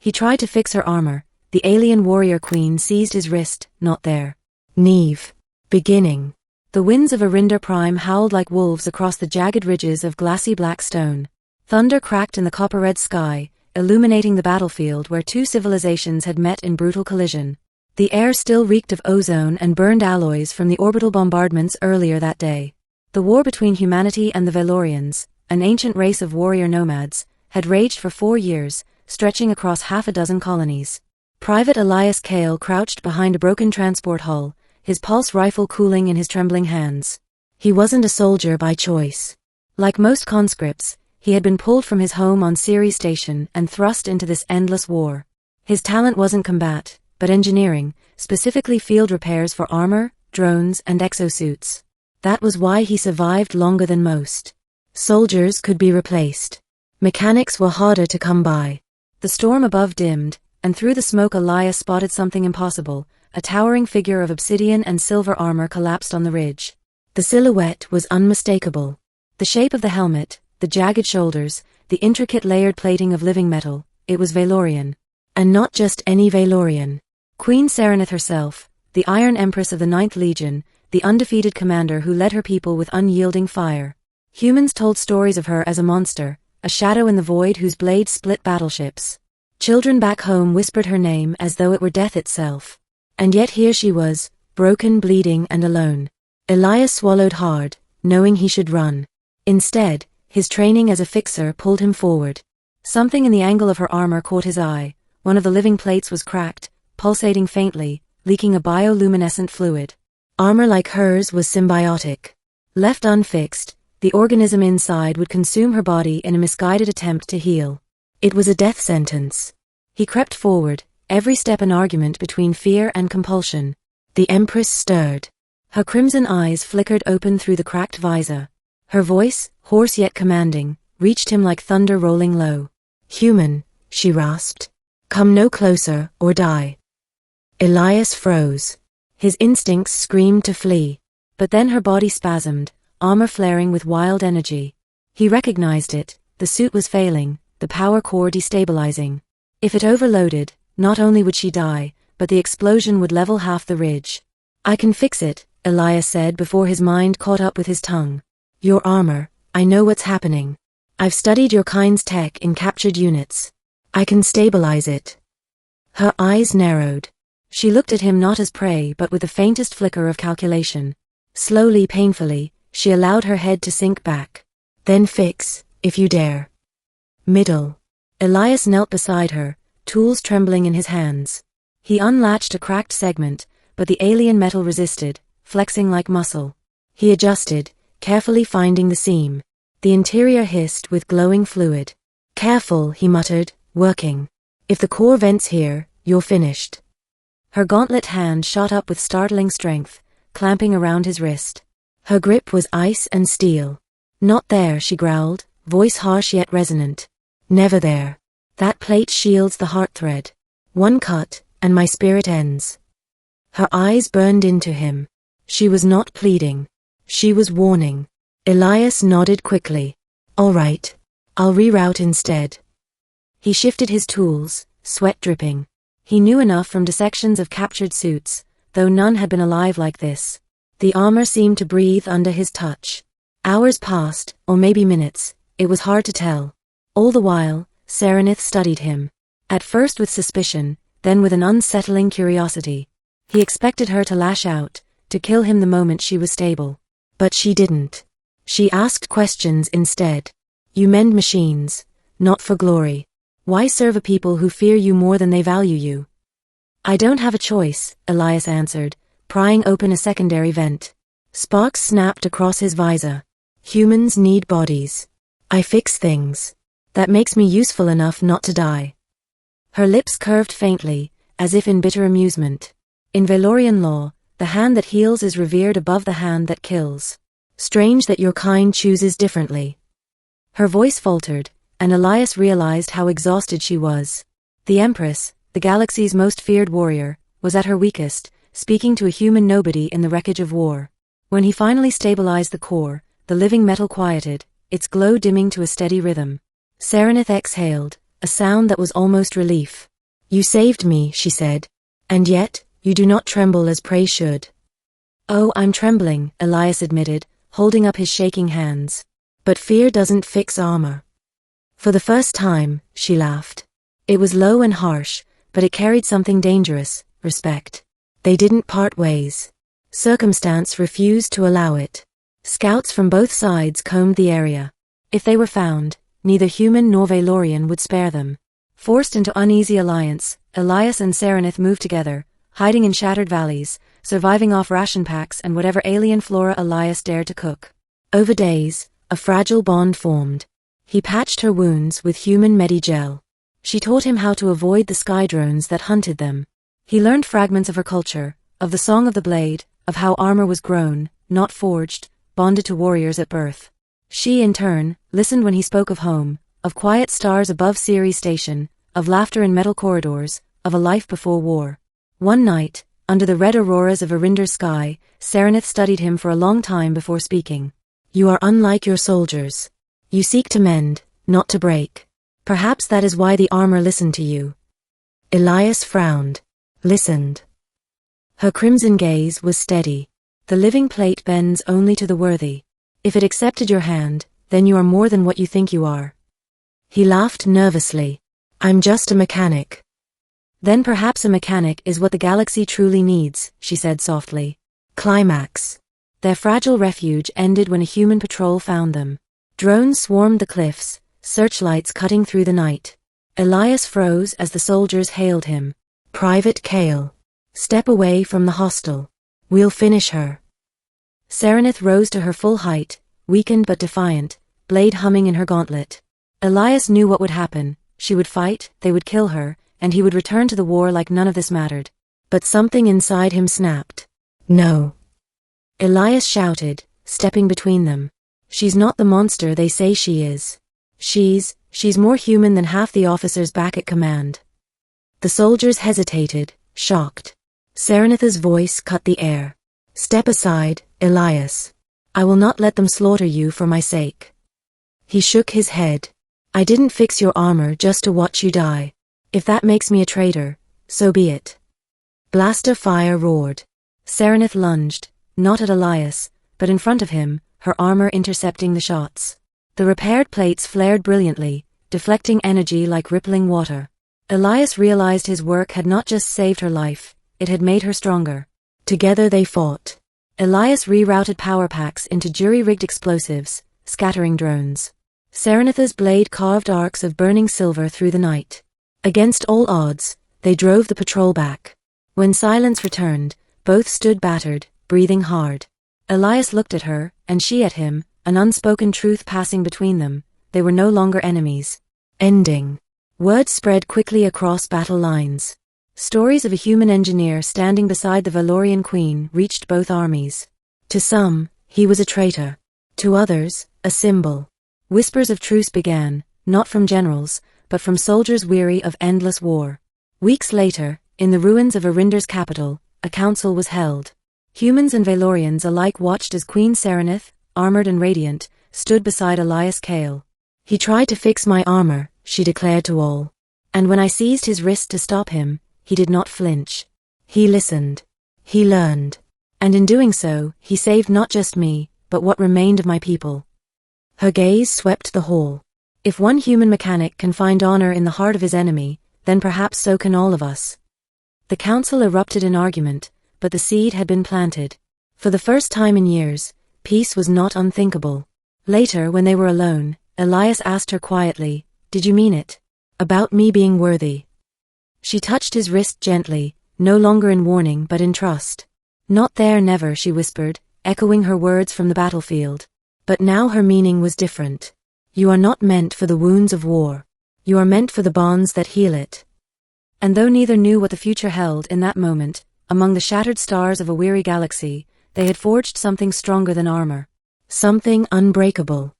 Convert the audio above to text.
He tried to fix her armor. The alien warrior queen seized his wrist, not there. Neve. Beginning. The winds of Arinder Prime howled like wolves across the jagged ridges of glassy black stone. Thunder cracked in the copper-red sky, illuminating the battlefield where two civilizations had met in brutal collision. The air still reeked of ozone and burned alloys from the orbital bombardments earlier that day. The war between humanity and the Valorians, an ancient race of warrior nomads, had raged for 4 years, stretching across half a dozen colonies. Private Elias Kale crouched behind a broken transport hull, his pulse rifle cooling in his trembling hands. He wasn't a soldier by choice. Like most conscripts, he had been pulled from his home on Ceres Station and thrust into this endless war. His talent wasn't combat, but engineering, specifically field repairs for armor, drones, and exosuits. That was why he survived longer than most. Soldiers could be replaced. Mechanics were harder to come by. The storm above dimmed, and through the smoke Elias spotted something impossible. A towering figure of obsidian and silver armor collapsed on the ridge. The silhouette was unmistakable. The shape of the helmet, the jagged shoulders, the intricate layered plating of living metal, it was Valorian. And not just any Valorian. Queen Serenith herself, the Iron Empress of the 9th Legion, the undefeated commander who led her people with unyielding fire. Humans told stories of her as a monster, a shadow in the void whose blade split battleships. Children back home whispered her name as though it were death itself. And yet here she was, broken, bleeding, and alone. Elias swallowed hard, knowing he should run. Instead, his training as a fixer pulled him forward. Something in the angle of her armor caught his eye. One of the living plates was cracked, pulsating faintly, leaking a bioluminescent fluid. Armor like hers was symbiotic. Left unfixed, the organism inside would consume her body in a misguided attempt to heal. It was a death sentence. He crept forward, every step an argument between fear and compulsion. The Empress stirred. Her crimson eyes flickered open through the cracked visor. Her voice, hoarse yet commanding, reached him like thunder rolling low. "Human," she rasped. "Come no closer, or die." Elias froze. His instincts screamed to flee. But then her body spasmed, armor flaring with wild energy. He recognized it. The suit was failing, the power core destabilizing. If it overloaded, not only would she die, but the explosion would level half the ridge. "I can fix it," Elias said before his mind caught up with his tongue. "Your armor, I know what's happening. I've studied your kind's tech in captured units. I can stabilize it." Her eyes narrowed. She looked at him not as prey but with the faintest flicker of calculation. Slowly, painfully, she allowed her head to sink back. "Then fix, if you dare." Middle. Elias knelt beside her, tools trembling in his hands. He unlatched a cracked segment, but the alien metal resisted, flexing like muscle. He adjusted, carefully finding the seam. The interior hissed with glowing fluid. "Careful," he muttered, working. "If the core vents here, you're finished." Her gauntlet hand shot up with startling strength, clamping around his wrist. Her grip was ice and steel. "Not there," she growled, voice harsh yet resonant. "Never there. That plate shields the heart thread. One cut, and my spirit ends." Her eyes burned into him. She was not pleading. She was warning. Elias nodded quickly. "All right. I'll reroute instead." He shifted his tools, sweat dripping. He knew enough from dissections of captured suits, though none had been alive like this. The armor seemed to breathe under his touch. Hours passed, or maybe minutes, it was hard to tell. All the while, Serenith studied him. At first with suspicion, then with an unsettling curiosity. He expected her to lash out, to kill him the moment she was stable. But she didn't. She asked questions instead. "You mend machines, not for glory. Why serve a people who fear you more than they value you?" "I don't have a choice," Elias answered, prying open a secondary vent. Sparks snapped across his visor. "Humans need bodies. I fix things. That makes me useful enough not to die." Her lips curved faintly, as if in bitter amusement. In Valorian law, the hand that heals is revered above the hand that kills. Strange that your kind chooses differently. Her voice faltered, and Elias realized how exhausted she was. The Empress, the galaxy's most feared warrior, was at her weakest, speaking to a human nobody in the wreckage of war. When he finally stabilized the core, the living metal quieted, its glow dimming to a steady rhythm. Serenith exhaled, a sound that was almost relief. You saved me, she said. And yet, you do not tremble as praise should. Oh, I'm trembling, Elias admitted, holding up his shaking hands. But fear doesn't fix armor. For the first time, she laughed. It was low and harsh, but it carried something dangerous, respect. They didn't part ways. Circumstance refused to allow it. Scouts from both sides combed the area. If they were found, neither human nor Valorian would spare them. Forced into uneasy alliance, Elias and Serenith moved together, hiding in shattered valleys, surviving off ration packs and whatever alien flora Elias dared to cook. Over days, a fragile bond formed. He patched her wounds with human Medigel. She taught him how to avoid the sky drones that hunted them. He learned fragments of her culture, of the song of the blade, of how armor was grown, not forged, bonded to warriors at birth. She, in turn, listened when he spoke of home, of quiet stars above Ceres Station, of laughter in metal corridors, of a life before war. One night, under the red auroras of Arinder's sky, Serenith studied him for a long time before speaking. You are unlike your soldiers. You seek to mend, not to break. Perhaps that is why the armor listened to you. Elias frowned. Listened. Her crimson gaze was steady. The living plate bends only to the worthy. If it accepted your hand, then you are more than what you think you are. He laughed nervously. I'm just a mechanic. Then perhaps a mechanic is what the galaxy truly needs, she said softly. Climax. Their fragile refuge ended when a human patrol found them. Drones swarmed the cliffs, searchlights cutting through the night. Elias froze as the soldiers hailed him. Private Kale. Step away from the hostel. We'll finish her. Serenith rose to her full height, weakened but defiant, blade humming in her gauntlet. Elias knew what would happen. She would fight, they would kill her, and he would return to the war like none of this mattered. But something inside him snapped. No. Elias shouted, stepping between them. She's not the monster they say she is. She's more human than half the officers back at command. The soldiers hesitated, shocked. Serenith's voice cut the air. Step aside, Elias. I will not let them slaughter you for my sake. He shook his head. I didn't fix your armor just to watch you die. If that makes me a traitor, so be it. Blaster fire roared. Serenith lunged, not at Elias, but in front of him, her armor intercepting the shots. The repaired plates flared brilliantly, deflecting energy like rippling water. Elias realized his work had not just saved her life, it had made her stronger. Together they fought. Elias rerouted power packs into jury-rigged explosives, scattering drones. Serenith's blade carved arcs of burning silver through the night. Against all odds, they drove the patrol back. When silence returned, both stood battered, breathing hard. Elias looked at her, and she at him, an unspoken truth passing between them. They were no longer enemies. Ending. Word spread quickly across battle lines. Stories of a human engineer standing beside the Valorian queen reached both armies. To some, he was a traitor. To others, a symbol. Whispers of truce began, not from generals, but from soldiers weary of endless war. Weeks later, in the ruins of Arinder's capital, a council was held. Humans and Valorians alike watched as Queen Serenith, armored and radiant, stood beside Elias Kale. He tried to fix my armor, she declared to all. And when I seized his wrist to stop him, he did not flinch. He listened. He learned. And in doing so, he saved not just me, but what remained of my people. Her gaze swept the hall. If one human mechanic can find honor in the heart of his enemy, then perhaps so can all of us. The council erupted in argument, but the seed had been planted. For the first time in years, peace was not unthinkable. Later, when they were alone, Elias asked her quietly, "Did you mean it? About me being worthy?" She touched his wrist gently, no longer in warning but in trust. "Not there, never," she whispered, echoing her words from the battlefield. But now her meaning was different. You are not meant for the wounds of war. You are meant for the bonds that heal it. And though neither knew what the future held in that moment, among the shattered stars of a weary galaxy, they had forged something stronger than armor. Something unbreakable.